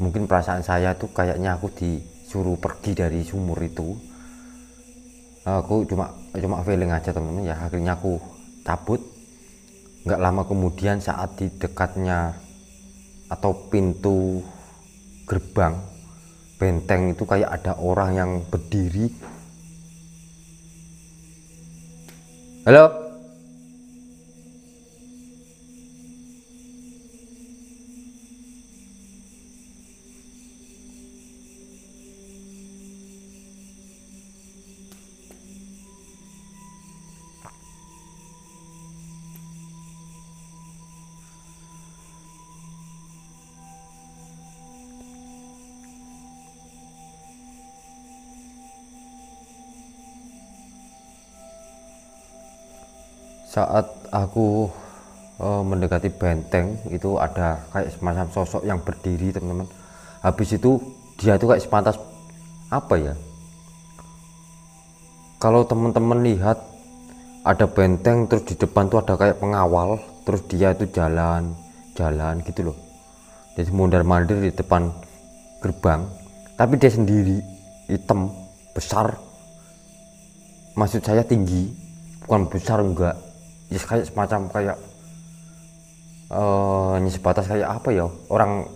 Mungkin perasaan saya tuh kayaknya aku disuruh pergi dari sumur itu. Aku cuma feeling aja teman-teman ya. Akhirnya aku cabut. Nggak lama kemudian saat di dekatnya atau pintu gerbang benteng itu kayak ada orang yang berdiri. Halo. Saat aku mendekati benteng itu ada kayak semacam sosok yang berdiri teman-teman. Habis itu dia tuh kayak sepantas apa ya, kalau teman-teman lihat ada benteng terus di depan tuh ada kayak pengawal, terus dia itu jalan gitu loh. Jadi mondar mandir di depan gerbang, tapi dia sendiri, hitam, besar, maksud saya tinggi, bukan besar enggak ya, kayak semacam kayak ini sebatas kayak apa ya, orang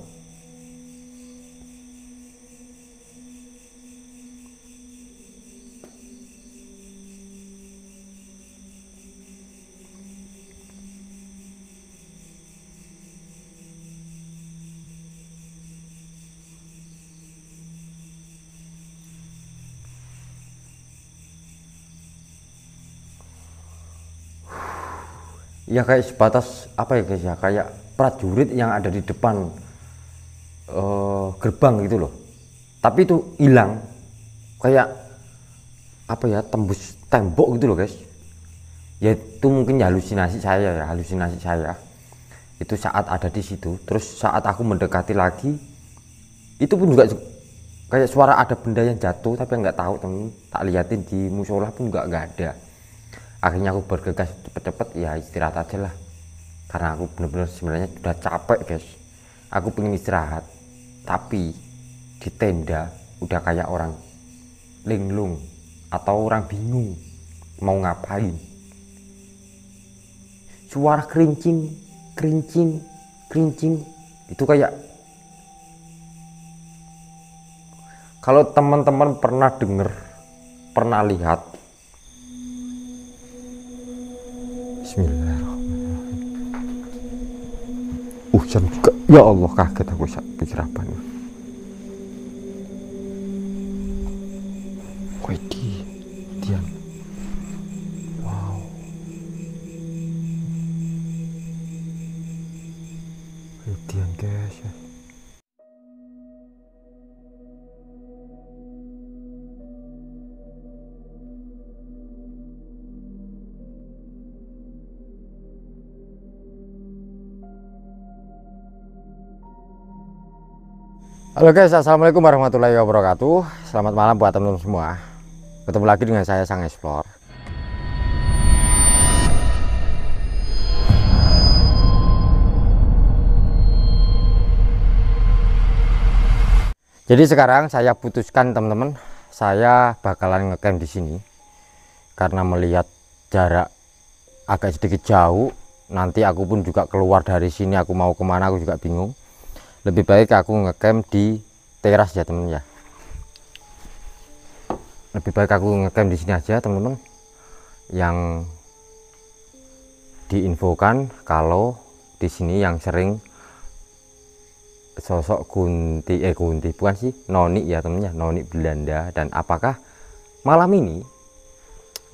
ya kayak sebatas apa ya guys ya, kayak prajurit yang ada di depan gerbang gitu loh, tapi itu hilang kayak apa ya, tembus tembok gitu loh guys. Ya itu mungkin halusinasi saya itu saat ada di situ. Terus saat aku mendekati lagi itu pun juga kayak suara ada benda yang jatuh, tapi nggak tahu temen, tak liatin di musola pun nggak ada. Akhirnya aku bergegas cepet-cepet ya istirahat aja lah, karena aku bener-bener sebenarnya sudah capek guys. Aku pengen istirahat, tapi di tenda udah kayak orang linglung atau orang bingung mau ngapain. Suara kerincing itu kayak, kalau teman-teman pernah denger, pernah lihat, bismillahirrahmanirrahim. Hujan juga, ya Allah, kaget aku pikir apa nih. Widih, Dian. Wow. Dian guys ya. Halo guys, assalamualaikum warahmatullahi wabarakatuh. Selamat malam buat teman-teman semua. Ketemu lagi dengan saya Sang Explore. Jadi sekarang saya putuskan teman-teman, saya bakalan ngecamp di sini karena melihat jarak agak sedikit jauh. Nanti aku pun juga keluar dari sini, aku mau kemana aku juga bingung. Lebih baik aku ngecamp di teras ya temen ya. Lebih baik aku ngecamp di sini aja teman-teman. Yang diinfokan kalau di sini yang sering sosok Kunti bukan sih, Noni ya temennya, Noni Belanda. Dan apakah malam ini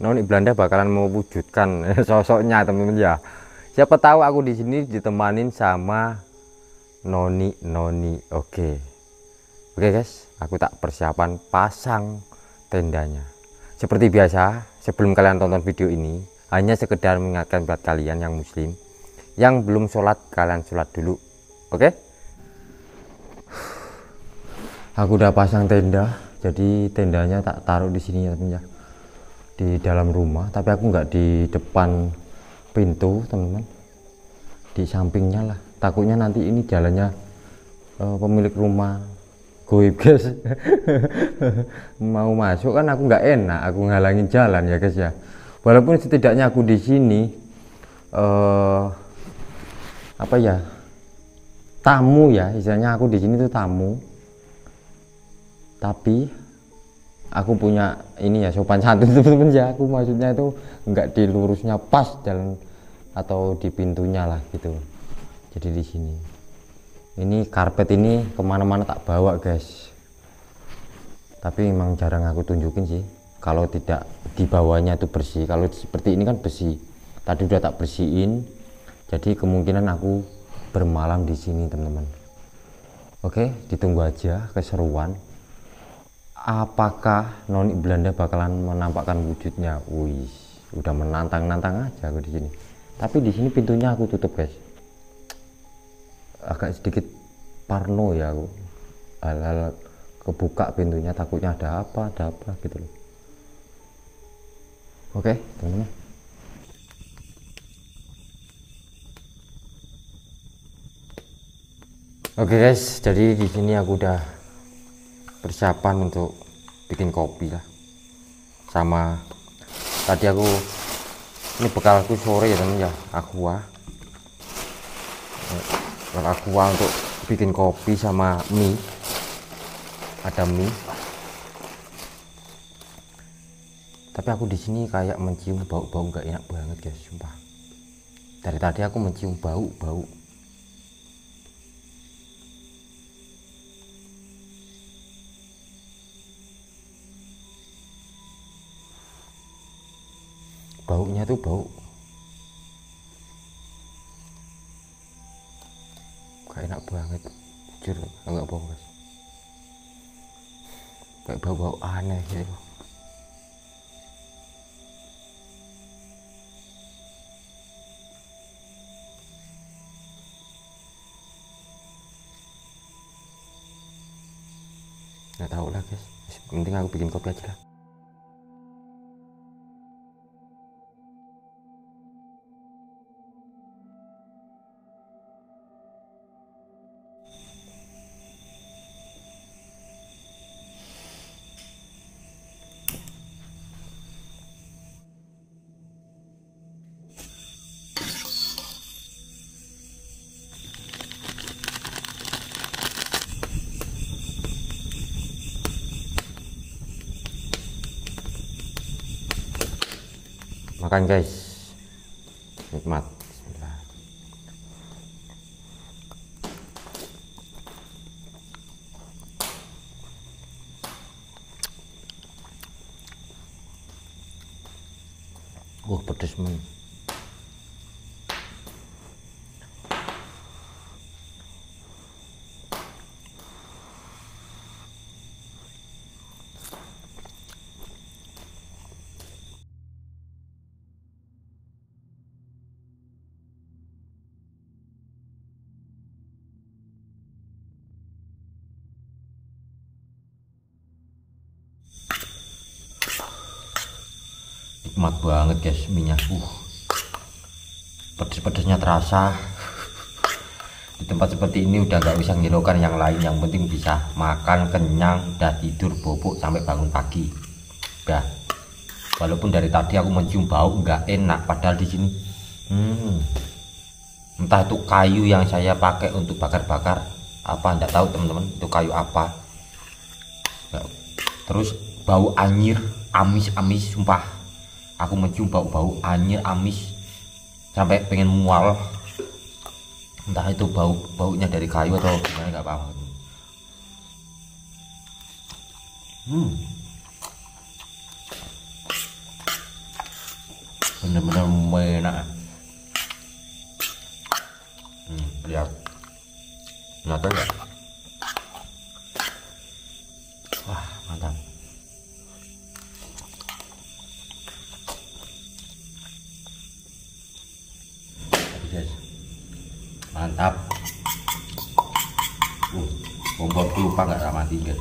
Noni Belanda bakalan mewujudkan sosoknya teman-teman ya. Siapa tahu aku di sini ditemanin sama Noni. Oke guys, aku tak persiapan pasang tendanya. Seperti biasa, sebelum kalian tonton video ini, hanya sekedar mengingatkan buat kalian yang muslim, yang belum sholat, kalian sholat dulu. Oke, aku udah pasang tenda. Jadi tendanya tak taruh di sini ya teman ya, di dalam rumah, tapi aku nggak di depan pintu teman-teman, di sampingnya lah. Takutnya nanti ini jalannya pemilik rumah goib guys. Mau masuk kan aku nggak enak, aku ngalangin jalan ya guys ya. Walaupun setidaknya aku di sini apa ya, tamu ya, istilahnya aku di sini tuh tamu, tapi aku punya ini ya, sopan santun teman-teman ya. Aku maksudnya itu nggak di lurusnya pas jalan atau di pintunya lah gitu. Jadi di sini ini karpet ini kemana-mana tak bawa guys, tapi memang jarang aku tunjukin sih kalau tidak di bawahnya itu bersih. Kalau seperti ini kan bersih, tadi udah tak bersihin, jadi kemungkinan aku bermalam di sini teman-teman. Oke, ditunggu aja keseruan. Apakah Noni Belanda bakalan menampakkan wujudnya? Wih, udah menantang-nantang aja aku di sini. Tapi di sini pintunya aku tutup guys. Agak sedikit parno ya aku. Hal-hal kebuka pintunya, takutnya ada apa gitu loh. Oke, teman-teman. Oke guys, jadi di sini aku udah persiapan untuk bikin kopi lah. Sama tadi aku ini bekalku sore ya teman ya, aqua untuk bikin kopi sama mie. Ada mie. Tapi aku di sini kayak mencium bau-bau nggak enak banget guys, sumpah. Dari tadi aku mencium bau-bau. Baunya tuh bau gak enak banget, jujur enggak bohong guys, kayak bau-bau aneh gitu. Nggak tahu lah guys, penting aku bikin kopi aja lah. Makan guys, nikmat. Bismillah. Pedes men. Nikmat banget guys minyak. Pedes-pedesnya terasa. Di tempat seperti ini udah nggak bisa ngiraukan yang lain, yang penting bisa makan kenyang, udah tidur bobok sampai bangun pagi. Udah. Walaupun dari tadi aku mencium bau nggak enak, padahal di sini entah itu kayu yang saya pakai untuk bakar-bakar apa, nggak tahu teman-teman itu kayu apa. Terus bau anyir, amis-amis, sumpah aku mencium bau-bau anyir amis sampai pengen mual. Entah itu baunya dari kayu atau gimana, nggak paham. Bener-bener enak. Lihat nyata nggak? Wah mantap. Guys, mantap. Komporku lupa nggak sama tiga.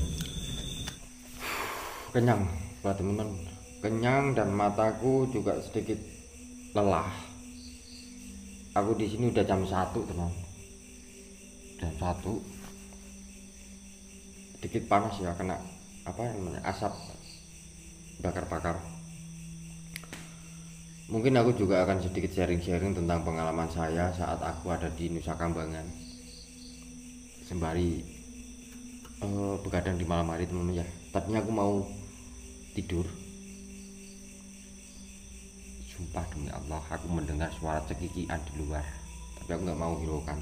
Kenyang lah teman-teman, kenyang dan mataku juga sedikit lelah. Aku di sini udah jam 1 teman, jam 1 sedikit panas ya, kena apa namanya, asap bakar-bakar. Mungkin aku juga akan sedikit sharing-sharing tentang pengalaman saya saat aku ada di Nusa Kambangan sembari begadang di malam hari teman-teman ya. Tadinya aku mau tidur, sumpah demi Allah aku mendengar suara cekikian di luar, tapi aku nggak mau hiraukan.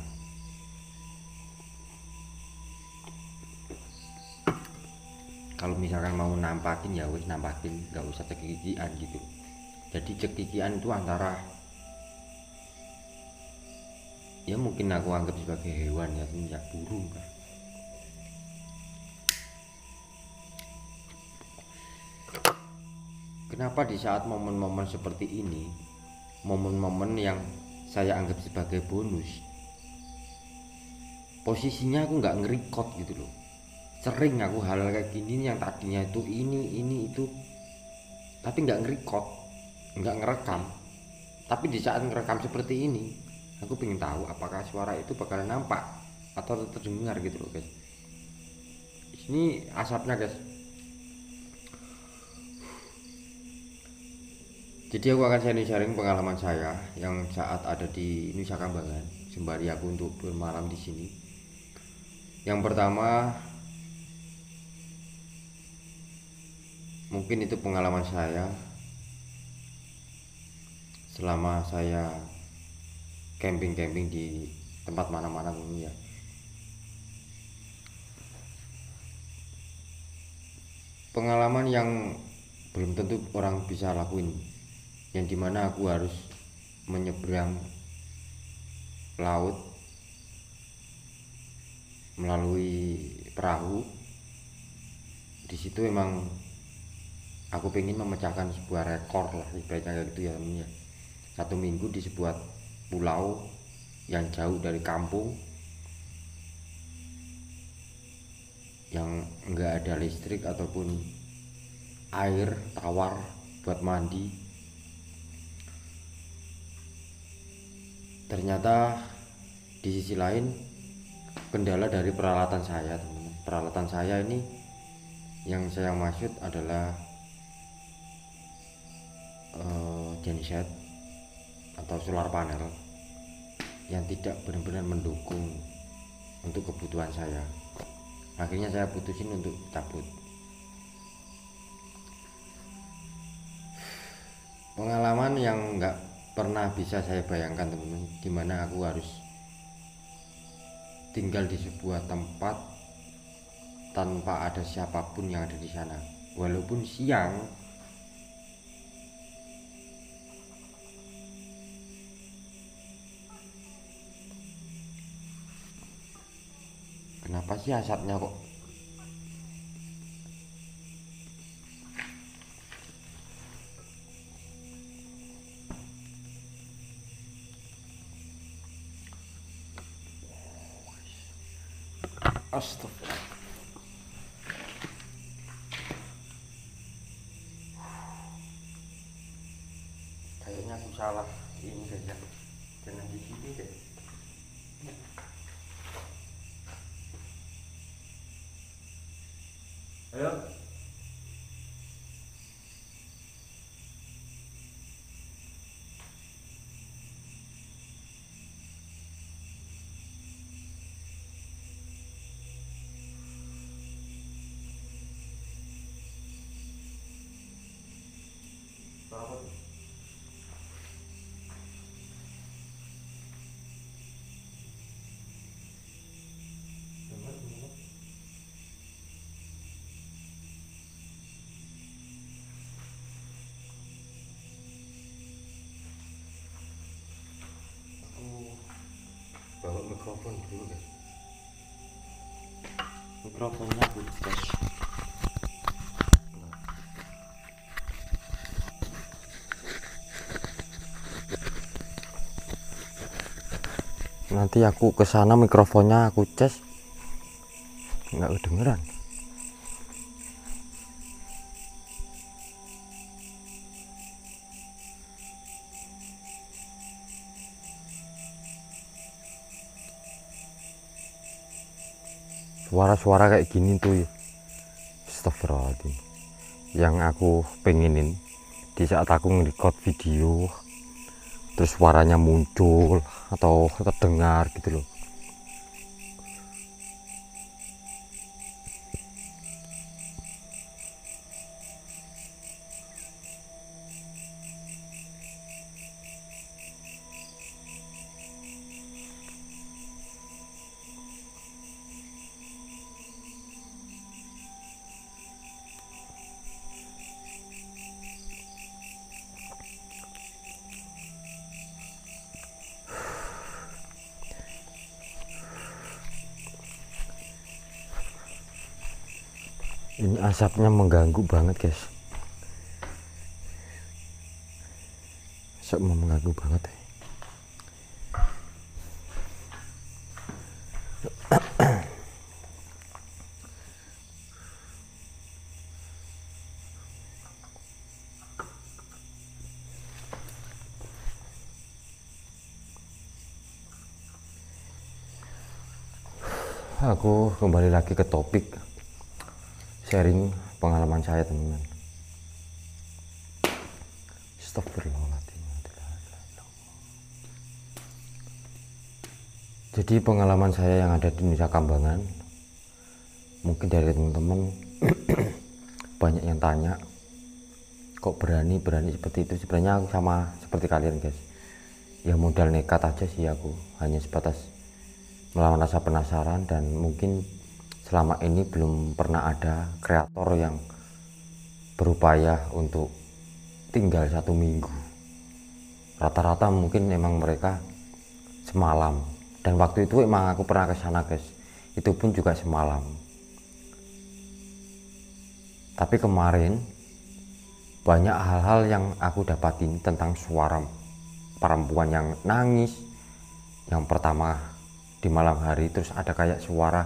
Kalau misalkan mau nampakin ya wis nampakin, nggak usah cekikian gitu. Jadi cekikian itu antara, ya mungkin aku anggap sebagai hewan ya, ya burung kan. Kenapa di saat momen-momen seperti ini, momen-momen yang saya anggap sebagai bonus, posisinya aku nggak ngerekod gitu loh. Sering aku hal kayak gini yang tadinya itu ini itu, tapi nggak ngerekod, nggak ngerekam. Tapi di saat ngerekam seperti ini, aku pengen tahu apakah suara itu bakalan nampak atau terdengar gitu loh guys. Ini asapnya guys. Jadi aku akan sharing-sharing pengalaman saya yang saat ada di Nusa Kambangan sembari aku untuk bermalam di sini. Yang pertama, mungkin itu pengalaman saya selama saya camping-camping di tempat mana-mana ya. Pengalaman yang belum tentu orang bisa lakuin, yang dimana aku harus menyeberang laut melalui perahu. Di situ emang aku pengen memecahkan sebuah rekor lah ibaratnya kayak gitu ya temen ya. 1 minggu di sebuah pulau yang jauh dari kampung, yang enggak ada listrik ataupun air tawar buat mandi. Ternyata di sisi lain kendala dari peralatan saya teman-teman. Peralatan saya ini, yang saya maksud adalah genset atau solar panel yang tidak benar-benar mendukung untuk kebutuhan saya. Akhirnya saya putusin untuk cabut. Pengalaman yang nggak pernah bisa saya bayangkan teman-teman, dimana aku harus tinggal di sebuah tempat tanpa ada siapapun yang ada di sana, walaupun siang. Kenapa sih asapnya kok? Astagfirullah. Kayaknya aku salah ini saja. Jangan di sini deh. Ayo. Apa tuh? Bawa mikrofon dulu guys. Mikrofonnya aku tes. Nanti aku kesana mikrofonnya aku cas, nggak kedengeran. suara-suara kayak gini tuh astagfirullahaladzim yang aku pengenin di saat aku nge-record video terus suaranya muncul atau terdengar gitu loh. Ini asapnya mengganggu banget guys, asapnya mengganggu banget ya. Aku kembali lagi ke topik sharing pengalaman saya teman-teman. Astagfirullahaladzim. Jadi pengalaman saya yang ada di Nusa Kambangan, mungkin dari teman-teman banyak yang tanya, kok berani seperti itu. Sebenarnya aku sama seperti kalian guys, ya modal nekat aja sih aku, hanya sebatas melawan rasa penasaran. Dan mungkin selama ini belum pernah ada kreator yang berupaya untuk tinggal 1 minggu. Rata-rata mungkin emang mereka semalam, dan waktu itu emang aku pernah ke sana guys, itu pun juga semalam. Tapi kemarin banyak hal-hal yang aku dapatin tentang suara perempuan yang nangis. Yang pertama di malam hari, terus ada kayak suara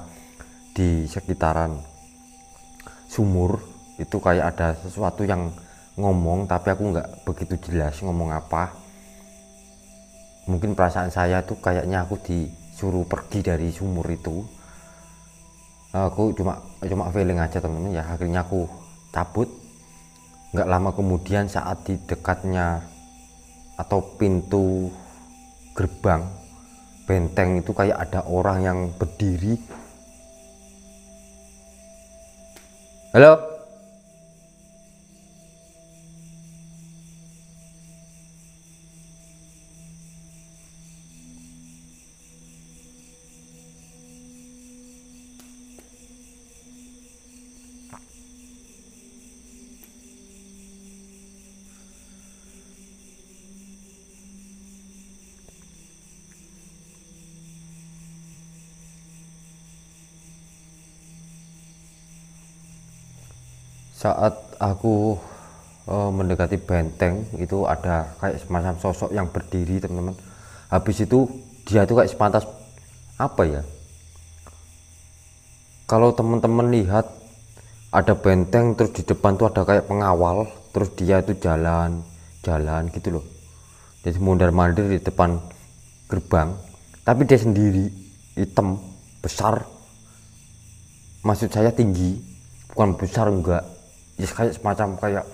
di sekitaran sumur, itu kayak ada sesuatu yang ngomong, tapi aku nggak begitu jelas ngomong apa. Mungkin perasaan saya tuh kayaknya aku disuruh pergi dari sumur itu. Aku cuma feeling aja temen-temen ya. Akhirnya aku cabut. Nggak lama kemudian saat di dekatnya atau pintu gerbang benteng itu kayak ada orang yang berdiri. Halo? Saat aku mendekati benteng itu ada kayak semacam sosok yang berdiri teman-teman. Habis itu dia tuh kayak sepantas apa ya, kalau teman-teman lihat ada benteng terus di depan tuh ada kayak pengawal, terus dia itu jalan gitu loh. Jadi mondar-mandir di depan gerbang, tapi dia sendiri, hitam, besar. Maksud saya tinggi, bukan besar enggak. Ya kayak semacam kayak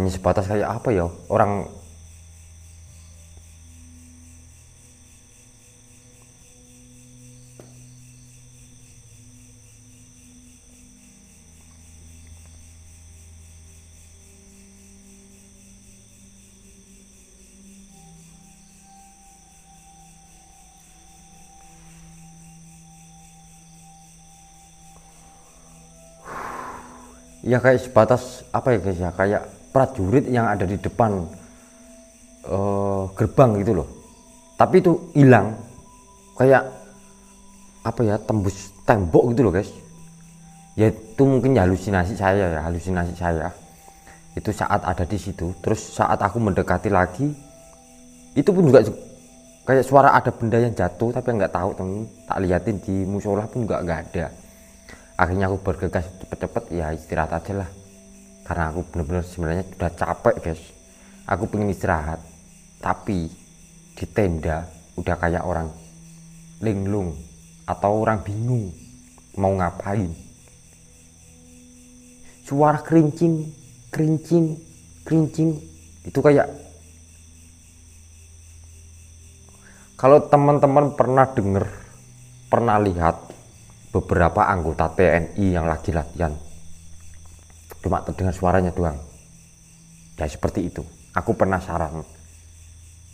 ini sebatas kayak apa ya, orang ya kayak sebatas apa ya guys ya, kayak prajurit yang ada di depan gerbang gitu loh. Tapi itu hilang, kayak apa ya, tembus tembok gitu loh guys. Ya itu mungkin halusinasi saya itu saat ada di situ. Terus saat aku mendekati lagi, itu pun juga kayak suara ada benda yang jatuh, tapi nggak tahu temen. Tak liatin di musola pun nggak ada. Akhirnya aku bergegas cepet-cepet ya istirahat aja lah, karena aku bener-bener sebenarnya sudah capek guys. Aku pengen istirahat, tapi di tenda udah kayak orang linglung atau orang bingung mau ngapain. Suara kerincing, kerincing, kerincing itu kayak, kalau teman-teman pernah dengar, pernah lihat beberapa anggota TNI yang lagi latihan, cuma terdengar suaranya doang, ya seperti itu. Aku penasaran,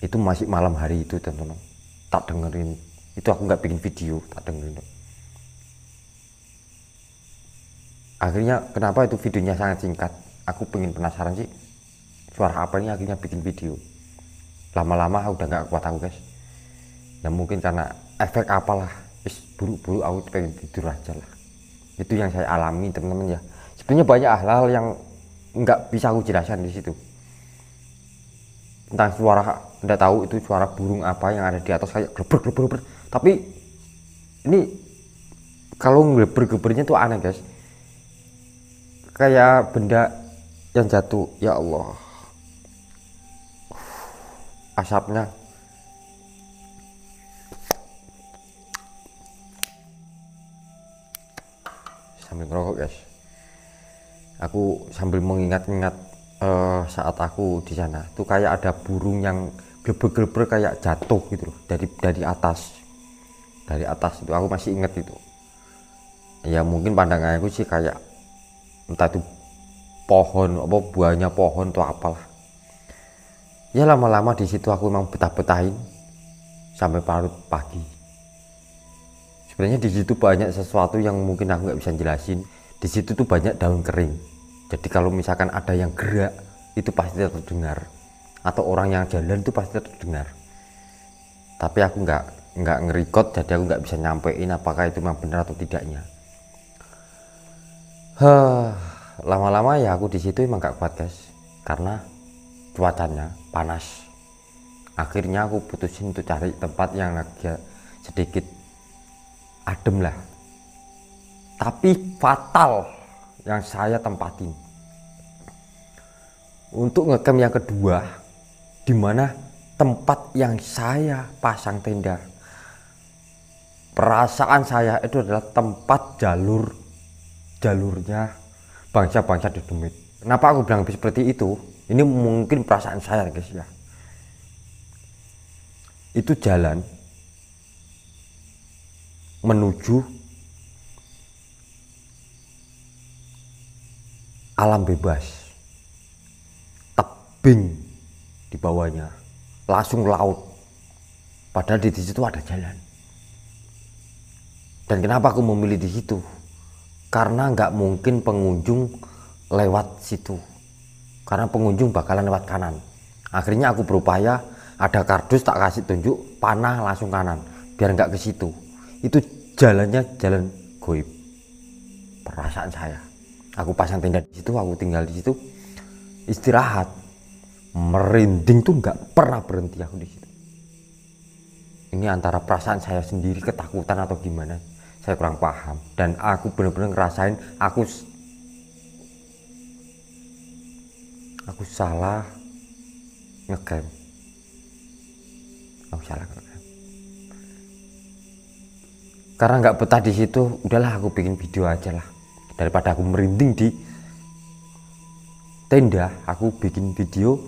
itu masih malam hari itu teman-teman, tak dengerin itu, aku nggak bikin video, tak dengerin. Akhirnya kenapa itu videonya sangat singkat, aku pengen penasaran sih suara apa ini, akhirnya bikin video. Lama-lama udah nggak kuat aku guys, ya mungkin karena efek apalah, buru-buru aku pengen tidur aja lah. Itu yang saya alami teman-teman ya. Sebenarnya banyak hal-hal yang nggak bisa aku jelaskan di situ. Tentang suara, nggak tahu itu suara burung apa yang ada di atas kayak gleber. Tapi ini kalau gleber-glebernya tuh aneh guys, kayak benda yang jatuh. Ya Allah, asapnya sambil ngerokok guys. Aku sambil mengingat-ingat saat aku di sana tuh kayak ada burung yang gleber-gleber kayak jatuh gitu loh, dari atas itu aku masih inget itu. Ya mungkin pandangan aku sih kayak entah itu pohon apa, buahnya pohon atau apalah. Ya lama-lama di situ aku emang betah-betahin sampai parut pagi. Sebenarnya di situ banyak sesuatu yang mungkin aku nggak bisa jelasin. Di situ tuh banyak daun kering. Jadi kalau misalkan ada yang gerak itu pasti terdengar, atau orang yang jalan itu pasti terdengar. Tapi aku nggak ngerekod, jadi aku nggak bisa nyampein apakah itu memang benar atau tidaknya. Lama-lama ya aku di situ emang nggak kuat guys, karena cuacanya panas. Akhirnya aku putusin untuk cari tempat yang agak sedikit adem lah. Tapi fatal yang saya tempatin untuk ngecamp yang kedua, dimana tempat yang saya pasang tenda, perasaan saya itu adalah tempat jalurnya bangsa-bangsa di Demit. Kenapa aku bilang seperti itu? Ini mungkin perasaan saya guys ya. Itu jalan menuju alam bebas, tebing di bawahnya, langsung laut. Padahal di situ ada jalan. Dan kenapa aku memilih di situ? Karena nggak mungkin pengunjung lewat situ, karena pengunjung bakalan lewat kanan. Akhirnya aku berupaya, ada kardus tak kasih tunjuk, panah langsung kanan, biar nggak ke situ. Itu jalannya jalan goib. Perasaan saya. Aku pasang tenda di situ, aku tinggal di situ, istirahat, merinding tuh nggak pernah berhenti aku di situ. Ini antara perasaan saya sendiri, ketakutan atau gimana, saya kurang paham. Dan aku benar-benar ngerasain aku salah ngecamp. Aku salah ngecamp. Karena nggak betah di situ, udahlah aku bikin video aja lah. Daripada aku merinding di tenda, aku bikin video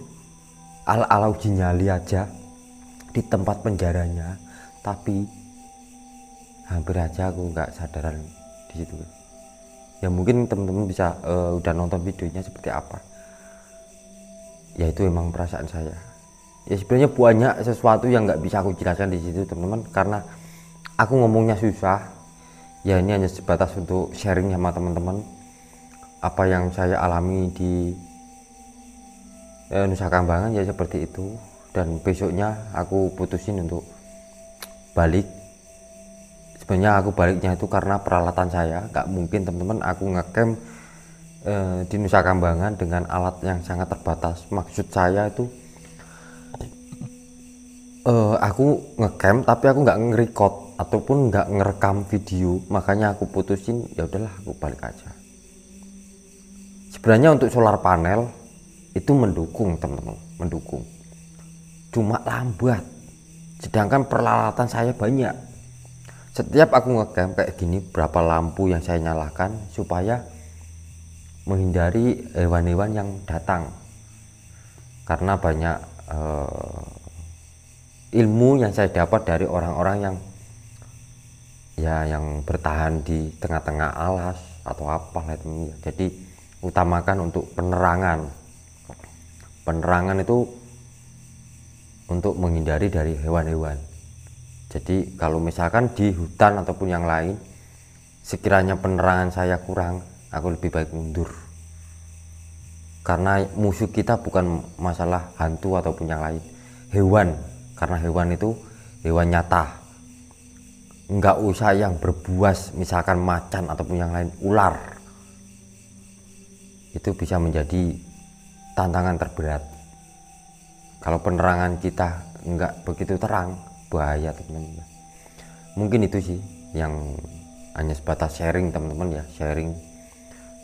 ala-ala uji nyali aja di tempat penjaranya. Tapi hampir aja aku nggak sadaran di situ. Ya mungkin teman-teman bisa udah nonton videonya seperti apa. Ya itu emang perasaan saya. Ya sebenarnya banyak sesuatu yang nggak bisa aku jelaskan di situ teman-teman, karena aku ngomongnya susah. Ya ini hanya sebatas untuk sharing sama teman-teman apa yang saya alami di Nusa Kambangan, ya seperti itu. Dan besoknya aku putusin untuk balik. Sebenarnya aku baliknya itu karena peralatan saya nggak mungkin teman-teman aku ngecamp di Nusa Kambangan dengan alat yang sangat terbatas. Maksud saya itu aku ngecamp tapi aku nggak nge-record ataupun nggak ngerekam video, makanya aku putusin ya udahlah aku balik aja. Sebenarnya untuk solar panel itu mendukung teman-teman, mendukung, cuma lambat, sedangkan peralatan saya banyak. Setiap aku ngecamp kayak gini, berapa lampu yang saya nyalakan supaya menghindari hewan-hewan yang datang. Karena banyak ilmu yang saya dapat dari orang-orang yang yang bertahan di tengah-tengah alas atau apa itu. Jadi utamakan untuk penerangan. Penerangan itu untuk menghindari dari hewan-hewan. Jadi kalau misalkan di hutan ataupun yang lain, sekiranya penerangan saya kurang, aku lebih baik mundur. Karena musuh kita bukan masalah hantu ataupun yang lain, hewan. Karena hewan itu hewan nyata, nggak usah yang berbuas, misalkan macan ataupun yang lain, ular. Itu bisa menjadi tantangan terberat. Kalau penerangan kita nggak begitu terang, bahaya teman-teman. Mungkin itu sih yang hanya sebatas sharing teman-teman ya, sharing.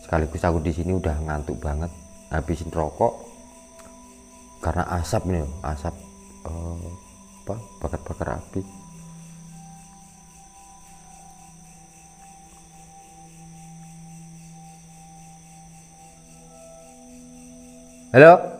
Sekaligus aku di sini udah ngantuk banget, habisin rokok karena asap nih, asap bakar-bakar api. Halo.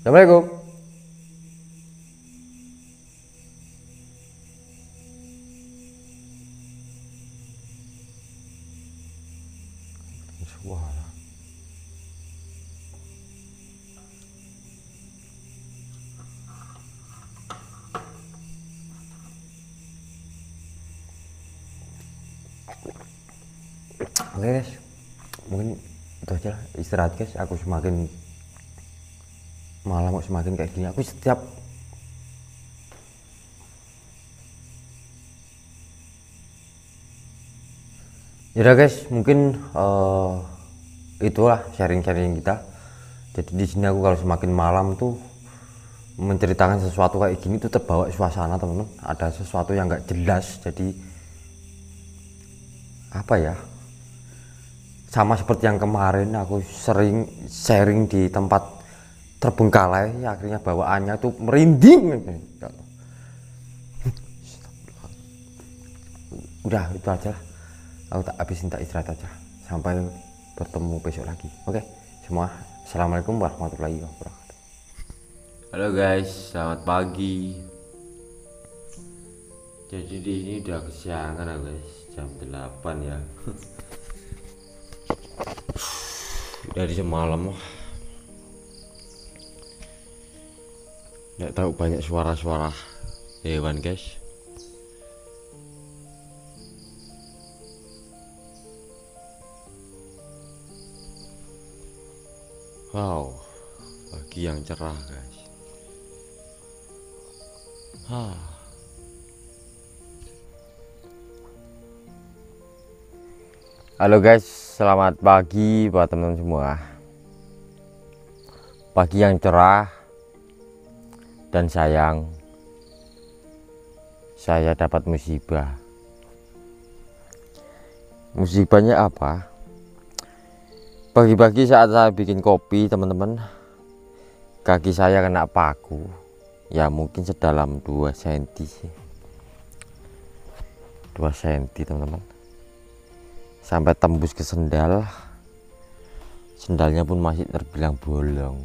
Assalamualaikum. Suara. Oke guys, mungkin itu aja lah, istirahat guys. Aku semakin malam kok semakin kayak gini. Aku setiap ya guys, mungkin itulah sharing-sharing kita. Jadi di sini aku kalau semakin malam tuh menceritakan sesuatu kayak gini tuh terbawa suasana teman-teman. Ada sesuatu yang nggak jelas, jadi apa ya, sama seperti yang kemarin aku sering sharing di tempat terbengkalai, ya akhirnya bawaannya tuh merinding. Udah itu aja lah, aku tak habisin, tak istirahat aja. Sampai bertemu besok lagi. Oke semua, assalamualaikum warahmatullahi wabarakatuh. Halo guys, selamat pagi. Jadi di sini udah kesiangan ya guys, jam 8 ya. Dari semalam nggak tahu, banyak suara-suara hewan guys. Wow, pagi yang cerah guys. Halo guys, selamat pagi buat teman-teman semua. Pagi yang cerah dan sayang, saya dapat musibah. Musibahnya apa? Pagi-pagi saat saya bikin kopi teman-teman, kaki saya kena paku. Ya mungkin sedalam 2 cm sih, 2 cm teman-teman, sampai tembus ke sendal. Sendalnya pun masih terbilang bolong.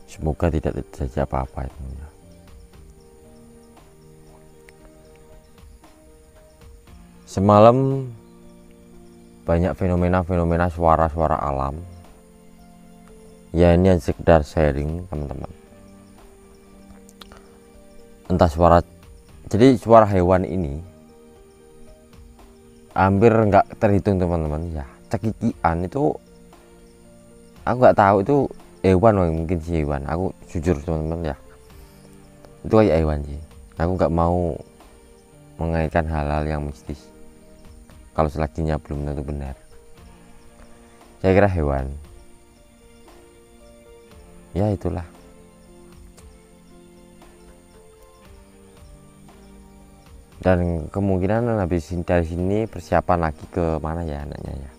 Semoga tidak terjadi apa-apa ya. Semalam banyak fenomena-fenomena suara-suara alam. Ya ini sekedar sharing teman-teman. Entah suara, jadi suara hewan ini hampir nggak terhitung teman-teman ya. Cekikian itu aku nggak tahu itu hewan, mungkin sih hewan. Aku jujur teman-teman ya, itu kayak hewan sih. Aku nggak mau mengaitkan hal-hal yang mistis kalau seleksinya belum tentu benar. Saya kira hewan ya, itulah. Dan kemungkinan habis dari sini persiapan lagi ke mana ya anaknya ya.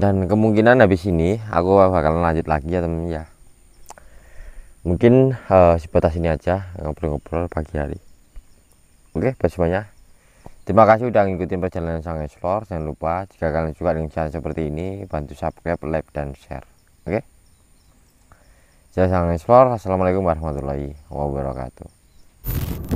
Dan kemungkinan habis ini aku bakalan lanjut lagi ya temen ya. Mungkin sebatas ini aja ngobrol-ngobrol pagi hari. Oke, buat semuanya. Terima kasih udah ngikutin perjalanan Sang Explore. Jangan lupa jika kalian suka dengan channel seperti ini, bantu subscribe, like, dan share. Oke. Saya Sang Explore. Assalamualaikum warahmatullahi wabarakatuh.